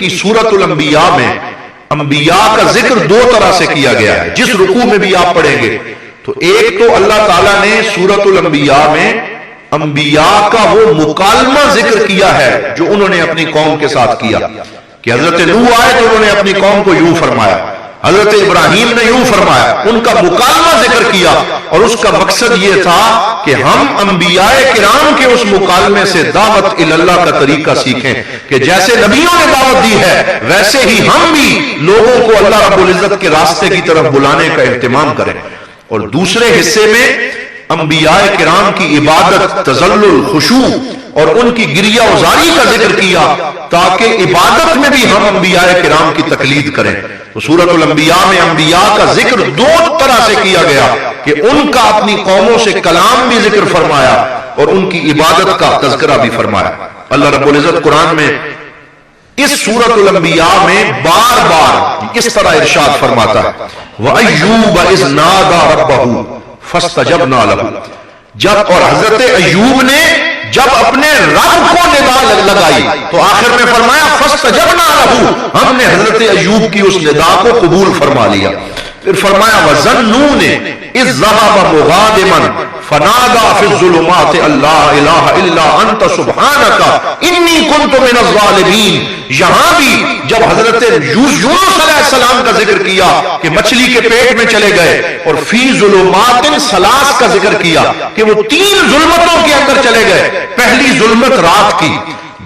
چونکہ سورۃ الانبیاء میں انبیاء کا ذکر دو طرح سے کیا گیا ہے، جس رکوع میں بھی آپ پڑھیں گے تو ایک تو اللہ تعالیٰ نے سورۃ الانبیاء میں انبیاء کا وہ مکالمہ ذکر کیا ہے جو انہوں نے اپنی قوم کے ساتھ کیا، کہ حضرت نوح آئے تو انہوں نے اپنی قوم کو یوں فرمایا، حضرت ابراہیم نے یوں فرمایا، ان کا مکالمہ ذکر کیا، اور اس کا مقصد یہ تھا کہ ہم انبیاء کرام کے اس مکالمے سے دعوت اللہ کا طریقہ سیکھیں، کہ جیسے نبیوں نے دعوت دی ہے ویسے ہی ہم بھی لوگوں کو اللہ رب العزت کے راستے کی طرف بلانے کا اہتمام کریں۔ اور دوسرے حصے میں انبیاء کرام کی عبادت، تذلل، خشوع اور ان کی گریہ وزاری کا ذکر کیا تاکہ عبادت میں بھی ہم انبیاء کرام کی تقلید کریں۔ تو سورۃ الانبیاء میں انبیاء کا ذکر دو طرح سے کیا گیا کہ ان کا اپنی قوموں سے کلام بھی ذکر فرمایا اور ان کی عبادت کا تذکرہ بھی فرمایا۔ اللہ رب العزت قرآن میں اس سورۃ الانبیاء میں بار بار اس طرح ارشاد فرماتا ہے وَأَيُّوبَ إِذْ نَادَى رَبَّهُ فَاسْتَجَبْنَا لَهُ، جب اور حضرت ایوب نے جب اپنے رب کو ندا لگائی تو آخر میں فرمایا فَاسْتَجَبْنَا لَهُ، ہم نے حضرت ایوب کی اس ندا کو قبول فرما لیا۔ پھر فرمایا وَظَنُّونِ إِذْ ذَهَبَ مُغَاضِبًا فَنَادَى فِي الظُّلُمَاتِ أَن لَّا إِلَٰهَ إِلَّا أَنتَ سُبْحَانَكَ إِنِّي كُنتُ مِنَ الظَّالِمِينَ، یہاں بھی جب حضرت یونس علیہ السلام کا ذکر کیا کہ مچھلی کے پیٹ میں چلے گئے، اور فی ظلمات ثلاث کا ذکر کیا کہ وہ تین ظلمتوں کے اندر چلے گئے، پہلی ظلمت رات کی،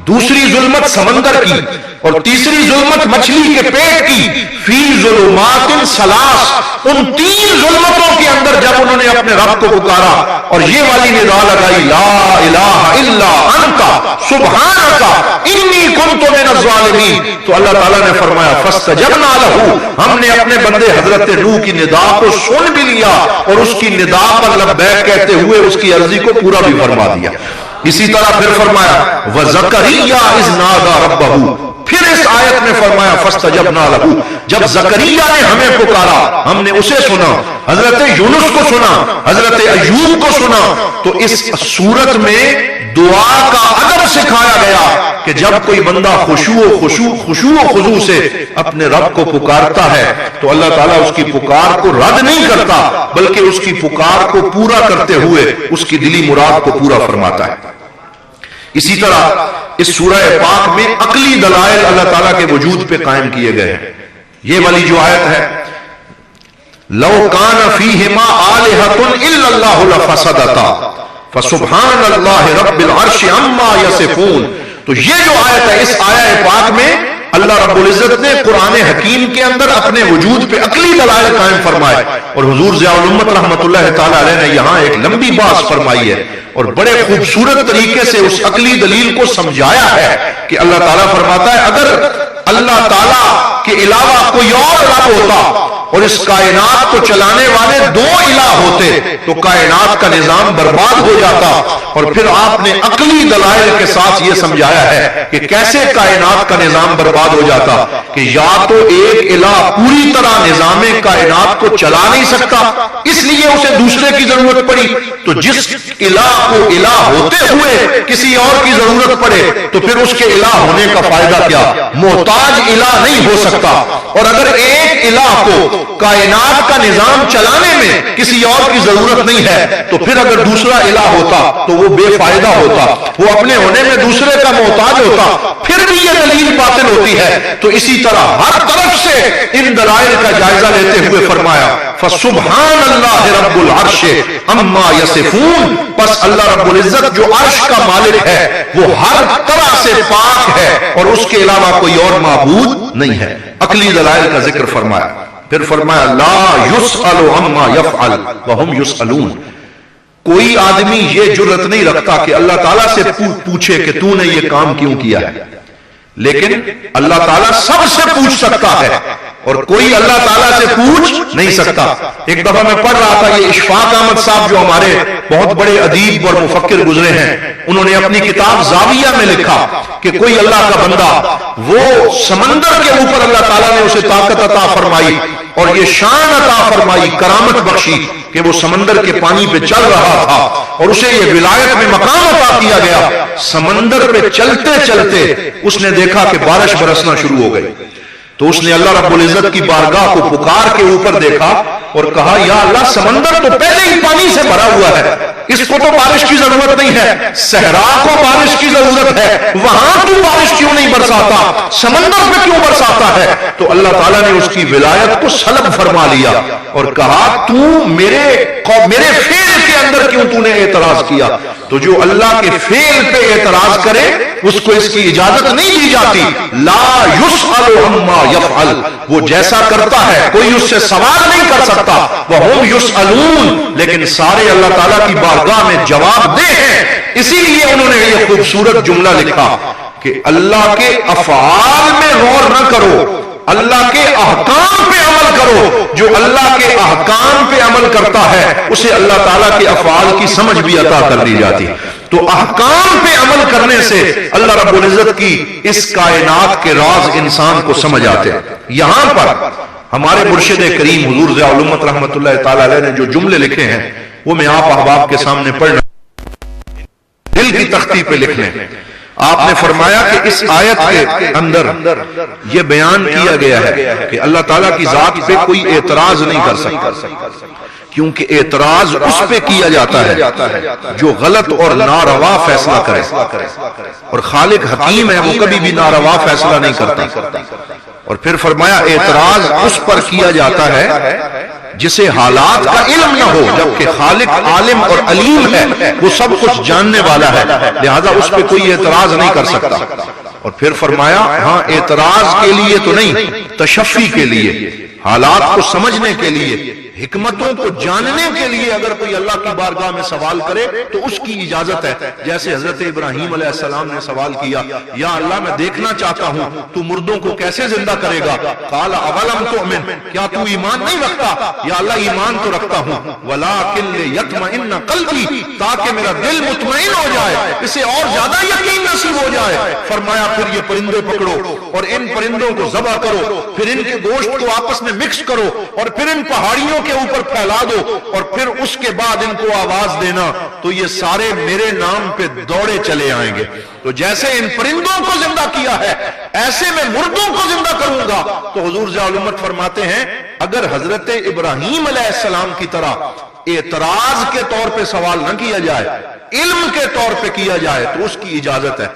دوسری ظلمت سمندر کی، اور تیسری ظلمت مچھلی کے پیٹ کی، فی ظلمات ثلاث، ان تین ظلمتوں کے اندر جب انہوں نے اپنے رب کو پکارا اور یہ والی ندا لگائی لا الہ الا انت سبحانک انی کنت من الظالمین، تو اللہ تعالیٰ نے فرمایا فاستجبنا لہ، ہم نے اپنے بندے حضرت نوح کی ندا کو سن بھی لیا اور اس کی ندا پر لبیک کہتے ہوئے اس کی عرضی کو پورا بھی فرما دیا۔ اسی طرح پھر فرمایا وَزَكَرِيَّا إِذْ نَادَى رَبَّهُ، پھر اس آیت میں فرمایا فَاسْتَجَبْنَا لَهُ، جب زکریا نے ہمیں پکارا ہم نے اسے سنا، حضرت یونس کو سنا، حضرت ایوب کو سنا۔ تو اس صورت میں دعا کا ادب سکھایا گیا کہ جب کوئی بندہ خشوع و خضوع سے اپنے رب کو پکارتا ہے تو اللہ تعالیٰ اس کی پکار کو رد نہیں کرتا بلکہ اس کی پکار کو پورا کرتے ہوئے اس کی دلی مراد کو پورا فرماتا ہے۔ اسی طرح اس سورہ پاک میں عقلی دلائل اللہ تعالیٰ کے وجود پہ قائم کیے گئے ہیں۔ یہ والی جو آیت ہے لو کان فیہما آلہۃ الا اللہ لفسدتا فسبحان اللہ رب العرش عما یصفون، تو یہ جو آیت ہے اس آیہ پاک میں اللہ رب العزت نے قرآن حکیم کے اندر اپنے وجود پہ عقلی دلائل قائم فرمائے، اور حضور ضیاء الامت رحمۃ اللہ تعالی علیہ نے یہاں ایک لمبی بحث فرمائی ہے اور بڑے خوبصورت طریقے سے اس عقلی دلیل کو سمجھایا ہے کہ اللہ تعالیٰ فرماتا ہے اگر اللہ تعالیٰ کے علاوہ کوئی اور رب ہوتا اور اس کائنات کو چلانے والے دو الہ ہوتے تو کائنات کا نظام برباد ہو جاتا، اور پھر آپ نے عقلی دلائل کے ساتھ یہ سمجھایا ہے کہ کیسے کائنات کا نظام برباد ہو جاتا، کہ یا تو ایک الہ پوری طرح نظام کائنات کو چلا نہیں سکتا اس لیے اسے دوسرے کی ضرورت پڑی، تو جس الہ کو الہ ہوتے ہوئے کسی اور کی ضرورت پڑے تو پھر اس کے الہ ہونے کا فائدہ کیا، محتاج الہ نہیں ہو سکتا، اور اگر ایک الہ کو کائنات کا نظام چلانے میں کسی اور کی ضرورت نہیں ہے تو پھر اگر دوسرا الہ ہوتا تو وہ بے فائدہ ہوتا، وہ اپنے ہونے میں دوسرے کا محتاج ہوتا، پھر بھی یہ دلیل باطل ہوتی ہے۔ تو اسی طرح ہر طرف سے ان دلائل کا جائزہ لیتے ہوئے فرمایا فسبحان اللہ رب العرش عما یصفون، پس اللہ رب العزت جو عرش کا مالک ہے وہ ہر طرح سے پاک ہے اور اس کے علاوہ کوئی اور معبود نہیں ہے۔ عقلی دلائل کا ذکر فرمایا، پھر فرمایا لا یسأل عما یفعل وہم یسألون، کوئی آدمی یہ جرأت نہیں رکھتا کہ اللہ تعالیٰ سے پوچھے کہ تو نے یہ کام کیوں کیا ہے، لیکن اللہ تعالیٰ سب سے پوچھ سکتا ہے اور کوئی اللہ تعالیٰ سے پوچھ نہیں سکتا۔ ایک دفعہ میں پڑھ رہا تھا یہ اشفاق احمد صاحب جو ہمارے بہت بڑے ادیب اور مفکر گزرے ہیں، انہوں نے اپنی کتاب زاویہ میں لکھا کہ کوئی اللہ کا بندہ وہ سمندر کے اوپر اللہ تعالیٰ نے اسے طاقت عطا فرمائی اور یہ شان عطا فرمائی، کرامت بخشی کہ وہ سمندر کے پانی پہ چل رہا تھا اور اسے یہ ولایت میں مقام عطا کیا گیا. سمندر پہ چلتے چلتے اس نے دیکھا کہ بارش برسنا شروع ہو گئی. تو اس نے اللہ رب العزت کی بارگاہ کو پکار کے اوپر دیکھا اور کہا یا اللہ سمندر تو پہلے ہی پانی سے بھرا ہوا ہے, اس کو تو بارش کی ضرورت نہیں ہے, صحرا کو بارش کی ضرورت ہے, وہاں تو بارش کیوں نہیں برساتا, سمندر پہ کیوں برساتا ہے؟ تو اللہ تعالیٰ نے اس کی ولایت کو سلب فرما لیا اور کہا تو میرے فعل کے اندر کیوں تو نے اعتراض کیا؟ تو جو اللہ کے فعل پہ اعتراض کرے اس کو اس کی اجازت نہیں دی جاتی. لا یسأل عما یفعل, وہ جیسا کرتا ہے کوئی اس سے سوال نہیں کر سکتا. وہم یسألون, لیکن سارے اللہ تعالیٰ کی بارگاہ میں جواب دہ ہیں. اسی لیے انہوں نے یہ خوبصورت جملہ لکھا کہ اللہ کے افعال میں غور نہ کرو, اللہ کے احکام پہ عمل کرو. جو اللہ کے احکام پہ عمل کرتا ہے اسے اللہ تعالیٰ کے افعال کی سمجھ بھی عطا کر دی جاتی. تو احکام پہ عمل کرنے سے اللہ رب العزت کی اس کائنات کے راز انسان کو سمجھ آتے ہیں. یہاں پر ہمارے مرشد کریم حضور ضیاء الامت رحمۃ اللہ تعالی علیہ نے جو جملے لکھے ہیں وہ میں آپ احباب کے سامنے پڑھنا, دل کی تختی پہ لکھ لیں. آپ نے فرمایا کہ اس آیت کے اندر یہ بیان کیا گیا ہے کہ اللہ تعالیٰ کی ذات پہ کوئی اعتراض نہیں کر سکتا, کیونکہ اعتراض اس پہ کیا جاتا ہے جو غلط اور ناروا فیصلہ کرے, اور خالق حکیم ہے, وہ کبھی بھی ناروا فیصلہ نہیں کرتا. اور پھر فرمایا اعتراض اس پر کیا جاتا ہے جسے حالات کا علم نہ ہو, جبکہ خالق عالم اور علیم ہے, وہ سب کچھ جاننے والا ہے, لہذا اس پہ کوئی اعتراض نہیں کر سکتا. اور پھر فرمایا ہاں اعتراض کے لیے تو نہیں, تشفی کے لیے, حالات کو سمجھنے کے لیے, حکمتوں کو جاننے کے لیے اگر کوئی اللہ کی بارگاہ میں سوال کرے تو اس کی اجازت ہے. جیسے حضرت ابراہیم علیہ السلام نے سوال کیا, یا اللہ میں دیکھنا چاہتا ہوں تو مردوں کو کیسے زندہ کرے گا؟ قال اولم تؤمن, کیا تو ایمان نہیں رکھتا؟ یا اللہ ایمان تو رکھتا ہوں, ولکن لیطمئن قلبی, تاکہ میرا دل مطمئن ہو جائے, اسے اور زیادہ یقین نصیب ہو جائے. فرمایا پھر یہ پرندے پکڑو اور ان پرندوں کو ذبح کرو, پھر ان کے گوشت کو آپس میں مکس کرو اور پھر ان پہاڑیوں کے اوپر پھیلا دو اور پھر اس کے بعد ان کو آواز دینا, تو یہ سارے میرے نام پہ دوڑے چلے آئیں گے. تو جیسے ان پرندوں کو زندہ کیا ہے ایسے میں مردوں کو زندہ کروں گا. تو حضور ضیاء الامت فرماتے ہیں اگر حضرت ابراہیم علیہ السلام کی طرح اعتراض کے طور پہ سوال نہ کیا جائے, علم کے طور پہ کیا جائے تو اس کی اجازت ہے.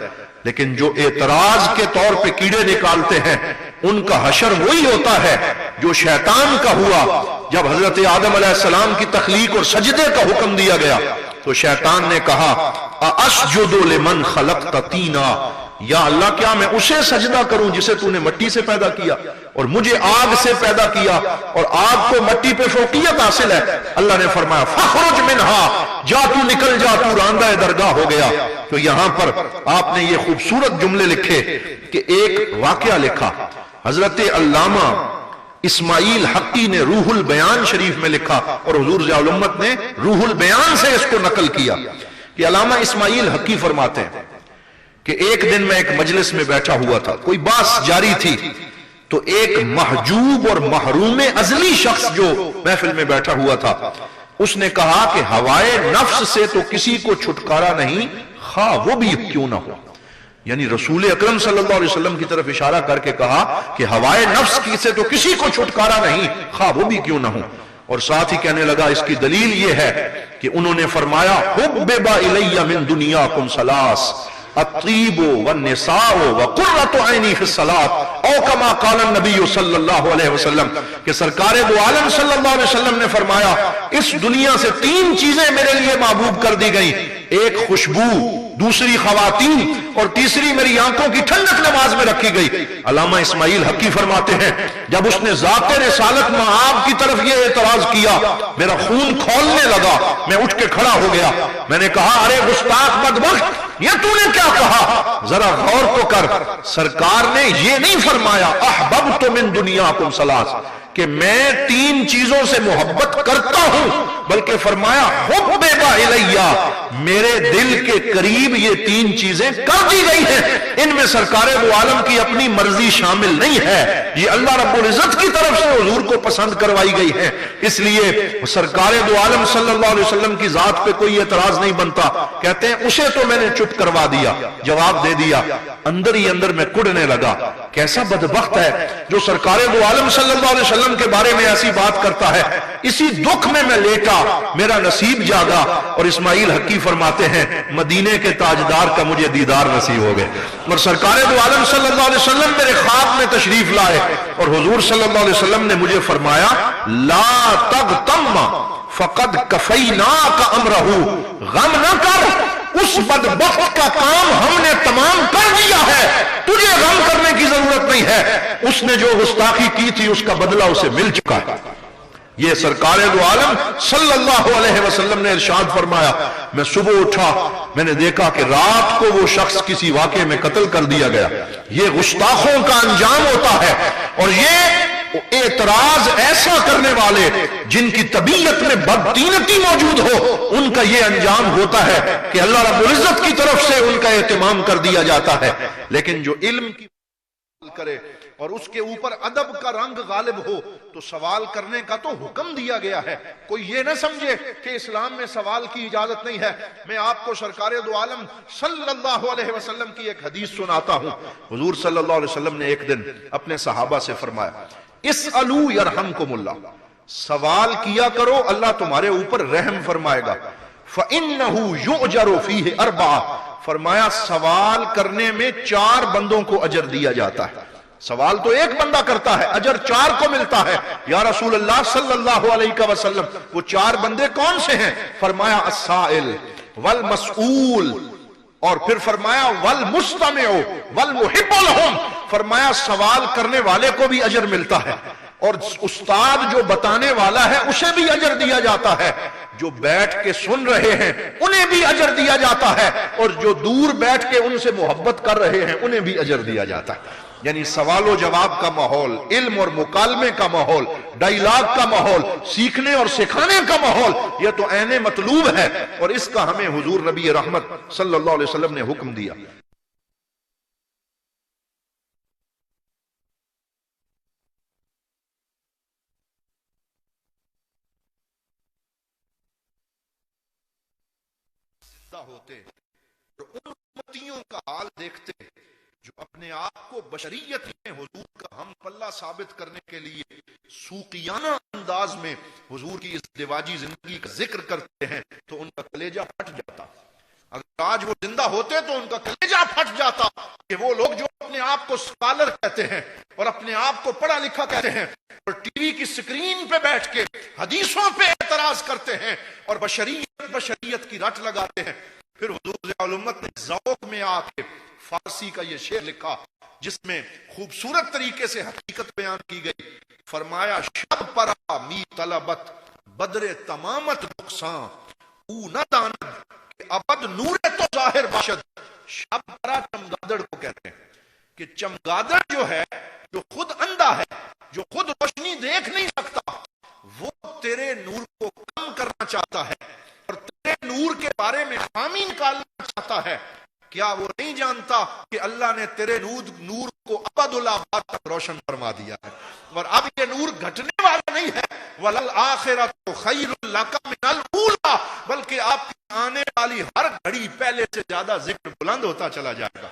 لیکن جو اعتراض کے طور پہ کیڑے نکالتے ہیں ان کا حشر وہی ہوتا ہے جو شیطان کا ہوا. جب حضرت آدم علیہ السلام کی تخلیق اور سجدے کا حکم دیا گیا تو شیطان نے کہا اَأَسْجُدُ لِمَنْ خَلَقْتَ طِينًا, یا اللہ کیا میں اسے سجدہ کروں جسے تو نے مٹی سے پیدا کیا اور مجھے آگ سے پیدا کیا, اور آگ کو مٹی پہ فوقیت حاصل ہے. اللہ نے فرمایا فَخْرُجْ مِنْهَا, جا تو نکل جا, تو راندہ درگاہ ہو گیا. تو یہاں پر آپ نے یہ خوبصورت جملے لکھے کہ ایک واقعہ لکھا حضرت علامہ اسماعیل حقی نے روح البیان شریف میں لکھا, اور حضور ضیاء الامت نے روح البیان سے اس کو نقل کیا کہ علامہ اسماعیل حقی فرماتے ہیں کہ ایک دن میں ایک مجلس میں بیٹھا ہوا تھا, کوئی بحث جاری تھی, تو ایک محجوب اور محروم ازلی شخص جو محفل میں بیٹھا ہوا تھا اس نے کہا کہ ہوائے نفس سے تو کسی کو چھٹکارا نہیں, خواہ وہ بھی کیوں نہ ہو. یعنی رسول اکرم صلی اللہ علیہ وسلم کی طرف اشارہ کر کے کہا کہ ہوائے نفس کی سے تو کسی کو چھٹکارا نہیں, خواہ وہ بھی کیوں نہ ہو. اور ساتھ ہی کہنے لگا اس کی دلیل یہ ہے کہ انہوں نے فرمایا حبب الی من دنیاکم ثلاث, الطیب والنساء وقرۃ عینی فی الصلاۃ, او کما قال النبی صلی اللہ علیہ وسلم, کہ سرکار دو عالم صلی اللہ علیہ وسلم نے فرمایا اس دنیا سے تین چیزیں میرے لیے محبوب کر دی گئیں, ایک خوشبو, دوسری خواتین, اور تیسری میری آنکھوں کی ٹھنڈک نماز میں رکھی گئی. علامہ اسماعیل حقی فرماتے ہیں جب اس نے ذات رسالت مآب کی طرف یہ اعتراض کیا میرا خون کھولنے لگا, میں اٹھ کے کھڑا ہو گیا, میں نے کہا ارے گستاخ بدبخت, یہ تو نے کیا کہا؟ ذرا غور تو کر, سرکار نے یہ نہیں فرمایا احببت من دنیاکم ثلاث کہ میں تین چیزوں سے محبت کرتا ہوں, بلکہ فرمایا حبب الیہ, میرے دل کے قریب یہ تین چیزیں کر دی گئی ہیں, ان میں سرکار دو عالم کی اپنی مرضی شامل نہیں ہے. یہ اللہ رب العزت کی طرف سے حضور کو پسند کروائی گئی ہے، اس لیے سرکار دو عالم صلی اللہ علیہ وسلم کی ذات پہ کوئی اعتراض نہیں بنتا۔ کہتے ہیں اسے تو میں نے چپ کروا دیا، جواب دے دیا، اندر ہی اندر میں کڑنے لگا، کیسا بدبخت ہے جو سرکار دو عالم صلی اللہ علیہ وسلم کے بارے میں ایسی بات کرتا ہے۔ اسی دکھ میں میں لیٹا، میرا نصیب جاگا، اور اسماعیل حقی فرماتے ہیں مدینے کے تاجدار کا مجھے دیدار نصیب ہو گئے، اور سرکار دو عالم صلی اللہ علیہ وسلم میرے خواب میں تشریف لائے، اور حضور صلی اللہ علیہ وسلم نے مجھے فرمایا لا تغتم فقد کفیناک امرہ، غم نہ کر، اس بدبخت کا کام ہم نے تمام کر دیا ہے، تجھے غم کرنے کی ضرورت نہیں ہے، اس نے جو گستاخی کی تھی اس کا بدلہ اسے مل چکا ہے۔ یہ سرکار دو عالم صلی اللہ علیہ وسلم نے ارشاد فرمایا، میں صبح اٹھا، میں نے دیکھا کہ رات کو وہ شخص کسی واقعے میں قتل کر دیا گیا۔ یہ گستاخوں کا انجام ہوتا ہے، اور یہ اعتراض ایسا کرنے والے جن کی طبیعت میں بدطینتی موجود ہو، ان کا یہ انجام ہوتا ہے کہ اللہ رب العزت کی طرف سے ان کا اہتمام کر دیا جاتا ہے۔ لیکن جو علم کی کرے اور اس کے اوپر ادب کا رنگ غالب ہو تو سوال کرنے کا تو حکم دیا گیا ہے۔ کوئی یہ نہ سمجھے کہ اسلام میں سوال کی اجازت نہیں ہے۔ میں آپ کو سرکار دو عالم صلی اللہ علیہ وسلم کی ایک حدیث سناتا ہوں۔ حضور صلی اللہ علیہ وسلم نے ایک دن اپنے صحابہ سے فرمایا اسألوا یرحمکم اللہ، سوال کیا کرو اللہ تمہارے اوپر رحم فرمائے گا۔ فإنہ یؤجر فیہ اربعہ، فرمایا سوال کرنے میں 4 بندوں کو اجر دیا جاتا ہے۔ سوال تو ایک بندہ کرتا ہے، اجر 4 کو ملتا ہے۔ یا رسول اللہ صلی اللہ علیہ وسلم وہ 4 بندے کون سے ہیں؟ فرمایا السائل والمسئول، اور پھر فرمایا والمستمع والمحب لہم، فرمایا سوال کرنے والے کو بھی اجر ملتا ہے، اور استاد جو بتانے والا ہے اسے بھی اجر دیا جاتا ہے، جو بیٹھ کے سن رہے ہیں انہیں بھی اجر دیا جاتا ہے، اور جو دور بیٹھ کے ان سے محبت کر رہے ہیں انہیں بھی اجر دیا جاتا ہے۔ یعنی سوال و جواب کا ماحول، علم اور مکالمے کا ماحول، ڈائیلاگ کا ماحول، سیکھنے اور سکھانے کا ماحول، یہ تو عین مطلوب ہے، اور اس کا ہمیں حضور نبی رحمت صلی اللہ علیہ وسلم نے حکم دیا۔ ہوتے اور ان امتیوں کا حال دیکھتے جو اپنے آپ کو بشریت میں حضور کا ہم پلہ ثابت کرنے کے لیے سوقیانہ انداز میں حضور کی ازدواجی زندگی کا ذکر کرتے ہیں، تو ان کا کلیجہ پھٹ جاتا۔ اگر آج وہ زندہ ہوتے تو ان کا کلیجہ پھٹ جاتا کہ وہ لوگ جو اپنے آپ کو اسکالر کہتے ہیں اور اپنے آپ کو پڑھا لکھا کہتے ہیں اور ٹی وی کی سکرین پہ بیٹھ کے حدیثوں پہ اعتراض کرتے ہیں اور بشریت کی رٹ لگاتے ہیں۔ پھر حضور ضیاء الامت نے ذوق میں آ کے فارسی کا یہ شعر لکھا جس میں خوبصورت طریقے سے حقیقت بیان کی گئی۔ فرمایا شب پرا می طلبت بدر تمامت نقصان او نہ داند کہ ابد نور تو ظاہر باشد۔ شب پرا چمگادڑ کو کہتے ہیں کہ چمگادڑ جو ہے، جو خود اندھا ہے، جو خود روشنی دیکھ نہیں سکتا، وہ تیرے نور کو کم کرنا چاہتا ہے اور تیرے نور کے بارے میں خامی نکالنا چاہتا ہے۔ کیا وہ نہیں جانتا کہ اللہ نے تیرے نور کو ابد الآباد تک روشن فرما دیا ہے، اور اب یہ نور گھٹنے والا نہیں ہے۔ وَلَلْآخِرَةُ خَيْرٌ لَكَ مِنَ الْأُولَىٰ، بلکہ آپ کی آنے والی ہر گھڑی پہلے سے زیادہ ذکر بلند ہوتا چلا جائے گا۔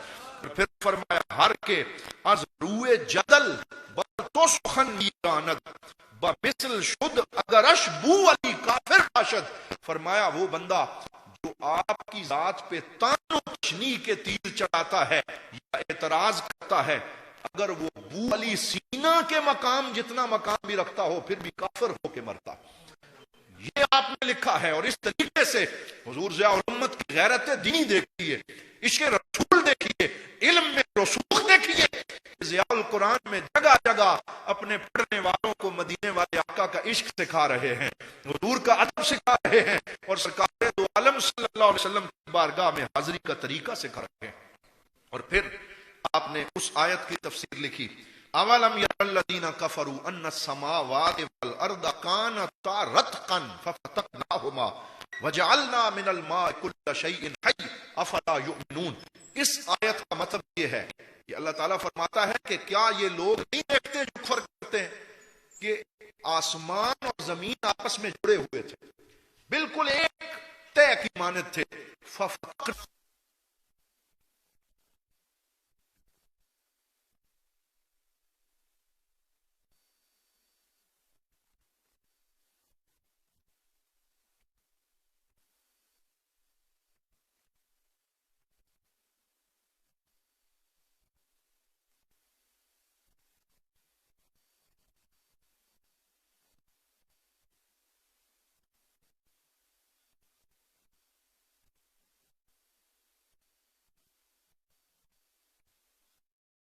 پھر فرمایا ہر کے از روئے جدل بر تو سخن نیراند بمثل شد اگرش بو علی کافر باشد۔ فرمایا وہ بندہ جو آپ کی ذات پہ تان و تشنیع کے تیر چڑھاتا ہے یا اعتراض کرتا ہے، اگر وہ بو علی سینہ کے مقام جتنا مقام بھی رکھتا ہو پھر بھی کافر ہو کے مرتا۔ یہ آپ نے لکھا ہے، اور اس طریقے سے حضور ضیاء الامت کی غیرت دینی دیکھیے، عشق رسول دیکھیے، علم میں رسوخ دیکھیے۔ ضیاء القرآن میں جگہ جگہ اپنے پڑھنے والوں کو مدینے والے آقا کا عشق سکھا رہے ہیں، حضور کا ادب سکھا رہے ہیں، اور سرکار دو عالم صلی اللہ علیہ وسلم کی بارگاہ میں حاضری کا طریقہ سکھا رہے ہیں۔ اور پھر آپ نے اس آیت کی تفسیر لکھی اولم یری الذین کفروا ان السماوات والارض کانتا رتقا ففتقناہما وجعلنا من الماء کل شیء حی افلا یؤمنون۔ اس آیت کا مطلب یہ ہے کہ اللہ تعالیٰ فرماتا ہے کہ کیا یہ لوگ نہیں دیکھتے جو فرق کرتے ہیں کہ آسمان اور زمین آپس میں جڑے ہوئے تھے، بالکل ایک طے کی مانند تھے، فَفَقْنَا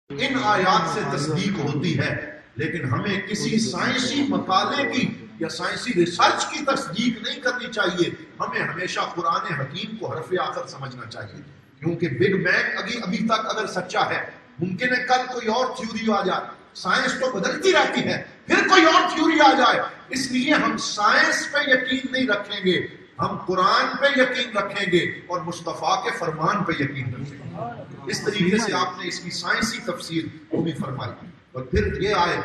ان آیات سے تصدیق ہوتی ہے، لیکن ہمیں کسی سائنسی مقالے کی یا سائنسی ریسرچ کی تصدیق نہیں کرنی چاہیے، ہمیں ہمیشہ قرآن حکیم کو حرف آخر سمجھنا چاہیے، کیونکہ بگ بینگ ابھی تک اگر سچا ہے، ممکن ہے کل کوئی اور تھیوری آ جائے، سائنس تو بدلتی رہتی ہے، پھر کوئی اور تھیوری آ جائے، اس لیے ہم سائنس پہ یقین نہیں رکھیں گے، ہم قرآن پہ یقین رکھیں گے اور مصطفیٰ کے فرمان پہ یقین رکھیں گے۔ اس طریقے سے آپ نے اس کی سائنسی تفسیر وہ بھی فرمائی، اور پھر یہ آئے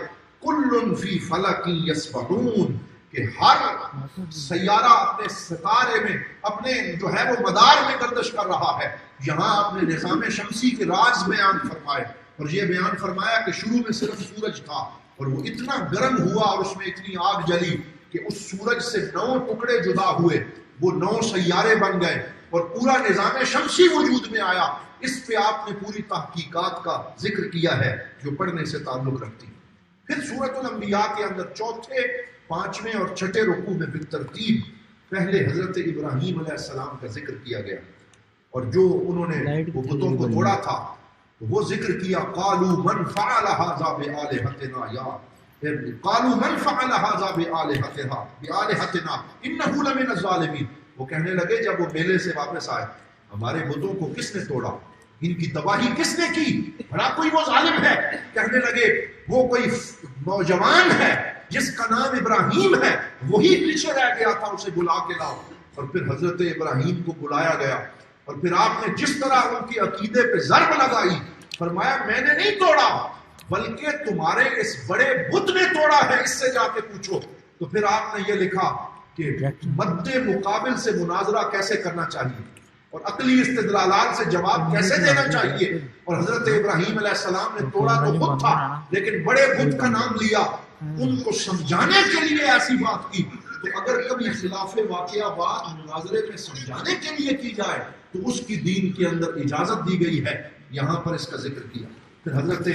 کل فی فلک یسبحون کہ ہر سیارہ اپنے ستارے میں اپنے جو ہے وہ مدار میں گردش کر رہا ہے۔ یہاں آپ نے نظام شمسی کے راز بیان فرمائے، اور یہ بیان فرمایا کہ شروع میں صرف سورج تھا اور وہ اتنا گرم ہوا اور اس میں اتنی آگ جلی کہ اس سورج سے 9 ٹکڑے جدا ہوئے، وہ 9 سیارے بن گئے اور پورا نظام شمسی وجود میں آیا۔ اس پہ آپ نے پوری تحقیقات کا ذکر کیا ہے جو پڑھنے سے تعلق رکھتی۔ پھر سورۃ الانبیاء کے اندر 4، 5 اور 6 رکوع میں بالترتیب پہلے حضرت ابراہیم علیہ السلام کا ذکر کیا گیا، اور جو انہوں نے وہ بتوں کو توڑا تھا تو وہ ذکر کیا، قالوا من فعل هذا بآلهتنا یا قالوا من فعل هذا بآلهتنا انه لمن الظالمین۔ وہ کہنے لگے جب وہ میلے سے واپس آئے، ہمارے بتوں کو کس نے توڑا، ان کی تباہی کس نے کی، بھلا کوئی وہ ظالم ہے؟ کہنے لگے وہ کوئی نوجوان ہے جس کا نام ابراہیم ہے، وہی پیچھے رہ گیا تھا، اسے بلا کے لاؤ۔ اور پھر حضرت ابراہیم کو بلایا گیا، اور پھر آپ نے جس طرح ان کے عقیدے پہ ضرب لگائی، فرمایا میں نے نہیں توڑا بلکہ تمہارے اس بڑے بت نے توڑا ہے، اس سے جا کے پوچھو۔ تو پھر آپ نے یہ لکھا کہ مد مقابل سے مناظرہ کیسے کرنا چاہیے اور عقلی استدلالات سے جواب کیسے دینا چاہیے، اور حضرت ابراہیم علیہ السلام نے توڑا تو خود تھا لیکن بڑے بت کا نام لیا، ان کو سمجھانے کے لیے ایسی بات کی۔ تو اگر کبھی خلاف واقعہ بات مناظرے میں سمجھانے کے لیے کی جائے تو اس کی دین کے اندر اجازت دی گئی ہے، یہاں پر اس کا ذکر کیا۔ پھر حضرت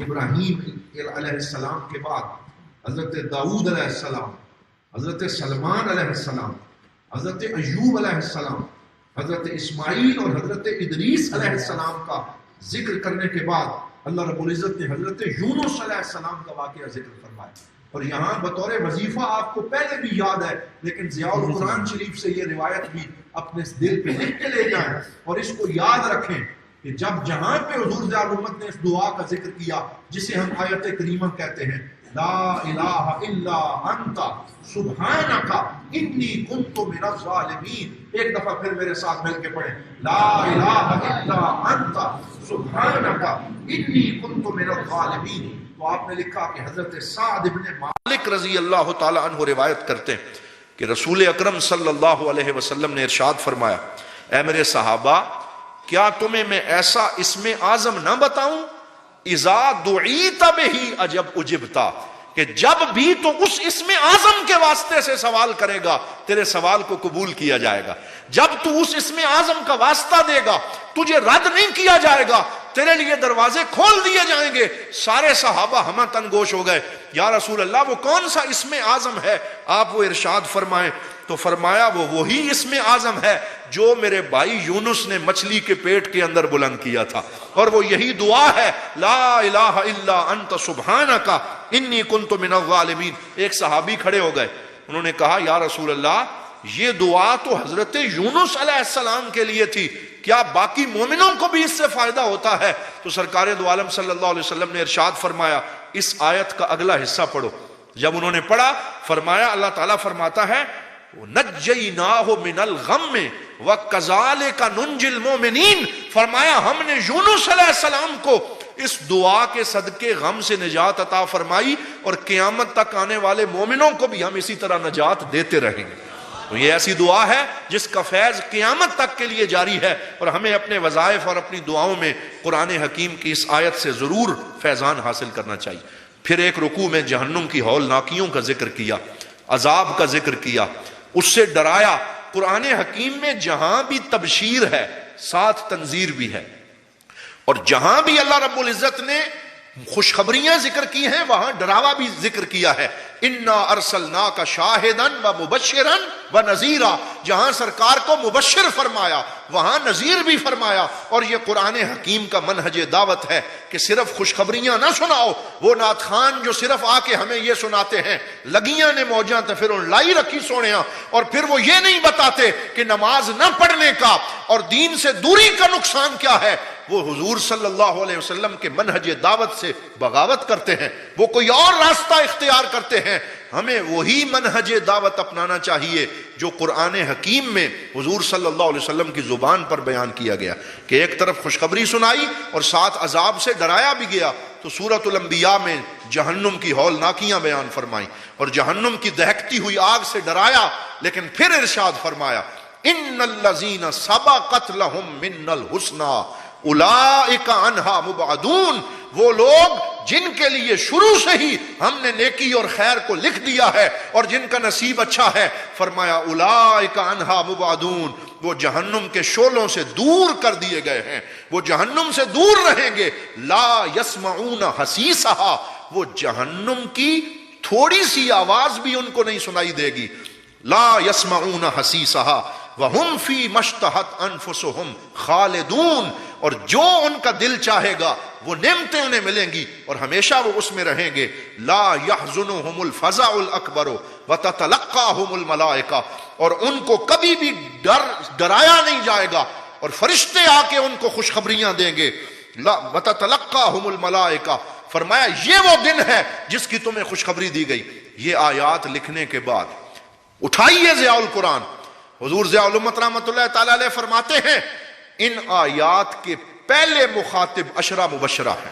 ابراہیم علیہ السلام کے بعد حضرت داؤد علیہ السلام، حضرت سلمان علیہ السلام، حضرت ایوب علیہ السلام، حضرت اسماعیل اور حضرت ادریس علیہ السلام کا ذکر کرنے کے بعد اللہ رب العزت نے حضرت یونس علیہ السلام کا واقعہ ذکر فرمایا۔ اور یہاں بطور وظیفہ آپ کو پہلے بھی یاد ہے، لیکن ضیاء القرآن شریف سے یہ روایت بھی اپنے دل پہ لکھ کے لے جائیں اور اس کو یاد رکھیں کہ جب جہاں پہ حضور ضیاء الامت نے اس دعا کا ذکر کیا جسے ہم آیت کریمہ کہتے ہیں، لا الہ الا انت سبحانک انی کنت من الظالمین، ایک دفعہ پھر میرے ساتھ مل کے پڑھیں، لا الہ الا انت سبحانک انی کنت من الظالمین۔ تو آپ نے لکھا کہ حضرت سعد بن مالک رضی اللہ تعالی عنہ روایت کرتے ہیں کہ رسول اکرم صلی اللہ علیہ وسلم نے ارشاد فرمایا، اے میرے صحابہ کیا تمہیں میں ایسا اسم اعظم نہ بتاؤں، اذا دعیت بہ اجب اجبتا، کہ جب بھی تو اس اسم اعظم کے واسطے سے سوال کرے گا تیرے سوال کو قبول کیا جائے گا، جب تو اس اسم اعظم کا واسطہ دے گا تجھے رد نہیں کیا جائے گا، تیرے لیے دروازے کھول دیے جائیں گے۔ سارے صحابہ ہمہ تنگوش ہو گئے، یا رسول اللہ وہ کون سا اسم اعظم ہے، آپ وہ ارشاد فرمائیں۔ تو فرمایا وہ وہی اسم اعظم ہے جو میرے بھائی یونس نے مچھلی کے پیٹ کے اندر بلند کیا تھا، اور وہ یہی دعا ہے، لا الہ الا انت سبحانک انی کنت من الظالمین۔ ایک صحابی کھڑے ہو گئے، انہوں نے کہا یا رسول اللہ یہ دعا تو حضرت یونس علیہ السلام کے لیے تھی، کیا باقی مومنوں کو بھی اس سے فائدہ ہوتا ہے؟ تو سرکار دو عالم صلی اللہ علیہ وسلم نے ارشاد فرمایا اس آیت کا اگلا حصہ پڑھو۔ جب انہوں نے پڑھا فرمایا اللہ تعالیٰ فرماتا ہے نجیناہ من الغم وکذالک ننجی المؤمنین، فرمایا ہم نے یونس علیہ السلام کو اس دعا کے صدقے غم سے نجات عطا فرمائی، اور قیامت تک آنے والے مومنوں کو بھی ہم اسی طرح نجات دیتے رہیں گے۔ تو یہ ایسی دعا ہے جس کا فیض قیامت تک کے لیے جاری ہے، اور ہمیں اپنے وظائف اور اپنی دعاؤں میں قرآن حکیم کی اس آیت سے ضرور فیضان حاصل کرنا چاہیے۔ پھر ایک رکوع میں جہنم کی ہولناکیوں کا ذکر کیا، عذاب کا ذکر کیا، اس سے ڈرایا۔ قرآن حکیم میں جہاں بھی تبشیر ہے ساتھ تنذیر بھی ہے، اور جہاں بھی اللہ رب العزت نے خوشخبریاں ذکر کی ہیں وہاں ڈراوا بھی ذکر کیا ہے۔ انا ارسلناک شاہدا ومبشرا ونذیرا، جہاں سرکار کو مبشر فرمایا وہاں نذیر بھی فرمایا۔ اور یہ قرآن حکیم کا منہج دعوت ہے کہ صرف خوشخبریاں نہ سناؤ۔ وہ نعت خان جو صرف آ کے ہمیں یہ سناتے ہیں لگیاں نے موجاں تو پھر ان لائی رکھی سونیاں، اور پھر وہ یہ نہیں بتاتے کہ نماز نہ پڑھنے کا اور دین سے دوری کا نقصان کیا ہے، وہ حضور صلی اللہ علیہ وسلم کے منہج دعوت سے بغاوت کرتے ہیں، وہ کوئی اور راستہ اختیار کرتے ہیں۔ ہمیں وہی منہج دعوت اپنانا چاہیے جو قرآن حکیم میں حضور صلی اللہ علیہ وسلم کی زبان پر بیان کیا گیا، کہ ایک طرف خوشخبری سنائی اور ساتھ عذاب سے ڈرایا بھی گیا۔ تو سورۃ الانبیاء میں جہنم کی ہولناکیاں بیان فرمائیں اور جہنم کی دہکتی ہوئی آگ سے ڈرایا، لیکن پھر ارشاد فرمایا ان الذین سبقت لہم من الحسنی اولئک عنہا مبعدون، وہ لوگ جن کے لیے شروع سے ہی ہم نے نیکی اور خیر کو لکھ دیا ہے اور جن کا نصیب اچھا ہے، فرمایا اولئک عنہا مبعدون، وہ جہنم کے شعلوں سے دور کر دیے گئے ہیں، وہ جہنم سے دور رہیں گے۔ لا یسمعون حسیسہا، وہ جہنم کی تھوڑی سی آواز بھی ان کو نہیں سنائی دے گی۔ لا یسمعون حسیسہا وہم فی مشتہت انفسہم خالدون، اور جو ان کا دل چاہے گا وہ نعمتیں انہیں ملیں گی اور ہمیشہ وہ اس میں رہیں گے۔ لا یحزنہم الفزع الاکبر وتتلقاہم الملائکہ، اور ان کو کبھی بھی ڈرایا نہیں جائے گا اور فرشتے آ کے ان کو خوشخبریاں دیں گے۔ وتتلقاہم الملائکہ، فرمایا یہ وہ دن ہے جس کی تمہیں خوشخبری دی گئی۔ یہ آیات لکھنے کے بعد اٹھائیے ضیاء القرآن، حضور ضیاء الامت رحمۃ اللہ تعالی علیہ فرماتے ہیں ان آیات کے پہلے مخاطب عشرہ مبشرہ ہیں۔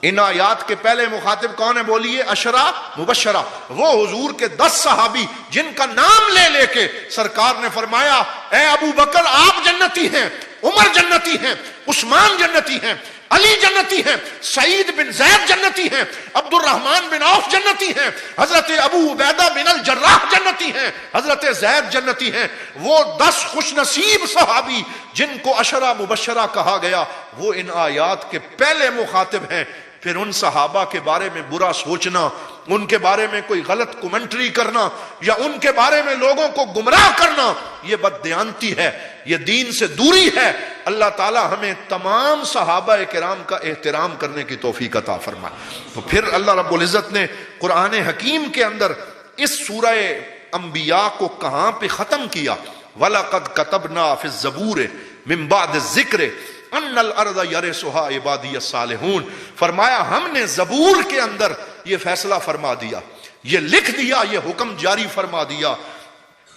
ان آیات کے پہلے مخاطب کون ہے بولیے؟ عشرہ مبشرہ، وہ حضور کے 10 صحابی جن کا نام لے لے کے سرکار نے فرمایا اے ابو بکر آپ جنتی ہیں، عمر جنتی ہیں، عثمان جنتی ہیں، علی جنتی ہیں، سعید بن زید جنتی ہیں، عبد الرحمن بن عوف جنتی ہیں، حضرت ابو عبیدہ بن الجراح جنتی ہیں، حضرت زید جنتی ہیں۔ وہ 10 خوش نصیب صحابی جن کو عشرہ مبشرہ کہا گیا وہ ان آیات کے پہلے مخاطب ہیں۔ پھر ان صحابہ کے بارے میں برا سوچنا، ان کے بارے میں کوئی غلط کمنٹری کرنا یا ان کے بارے میں لوگوں کو گمراہ کرنا، یہ بددیانتی ہے، یہ دین سے دوری ہے۔ اللہ تعالی ہمیں تمام صحابہ کرام کا احترام کرنے کی توفیق عطا فرمائے۔ تو پھر اللہ رب العزت نے قرآن حکیم کے اندر اس سورہ انبیاء کو کہاں پہ ختم کیا؟ وَلَقَدْ كَتَبْنَا فِي الزَّبُورِ مِن بَعْدِ الذِّكْرِ ان الارض یرثها عبادی الصالحون، فرمایا ہم نے زبور کے اندر یہ فیصلہ فرما دیا، یہ لکھ دیا، یہ حکم جاری فرما دیا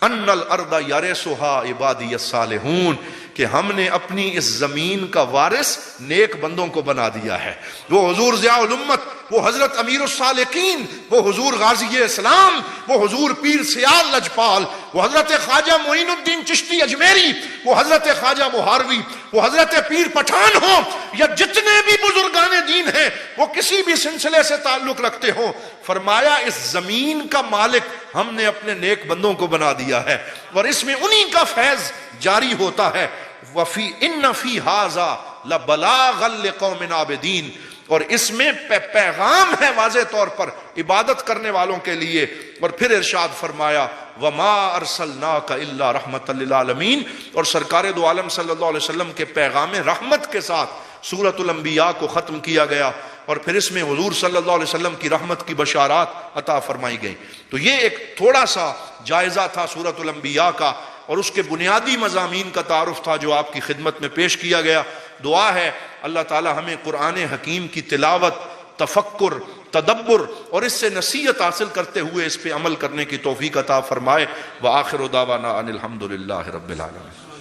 ان الارض یرثها عبادی الصالحون، کہ ہم نے اپنی اس زمین کا وارث نیک بندوں کو بنا دیا ہے۔ وہ حضور ضیاء الامت، وہ حضرت امیر الصالحین، وہ حضور غازی اسلام، وہ حضور پیر سیال لجپال، وہ حضرت خواجہ معین الدین چشتی اجمیری، وہ حضرت خواجہ مہاروی، وہ حضرت پیر پٹھان ہوں یا جتنے بھی بزرگان دین ہیں وہ کسی بھی سلسلے سے تعلق رکھتے ہوں، فرمایا اس زمین کا مالک ہم نے اپنے نیک بندوں کو بنا دیا ہے اور اس میں انہی کا فیض جاری ہوتا ہے۔ وفی ان فی ھذا لبلاغا لقوم عابدین، اور اس میں پیغام ہے واضح طور پر عبادت کرنے والوں کے لیے۔ اور پھر ارشاد فرمایا وما ارسلناک الا رحمۃ للعالمین، اور سرکار دو عالم صلی اللہ علیہ وسلم کے پیغام رحمت کے ساتھ سورۃ الانبیاء کو ختم کیا گیا، اور پھر اس میں حضور صلی اللہ علیہ وسلم کی رحمت کی بشارات عطا فرمائی گئی۔ تو یہ ایک تھوڑا سا جائزہ تھا سورۃ الانبیاء کا، اور اس کے بنیادی مضامین کا تعارف تھا جو آپ کی خدمت میں پیش کیا گیا۔ دعا ہے اللہ تعالی ہمیں قرآن حکیم کی تلاوت، تفکر تدبر اور اس سے نصیحت حاصل کرتے ہوئے اس پہ عمل کرنے کی توفیق عطا فرمائے۔ وآخر دعوانا ان الحمد للہ رب العالمین۔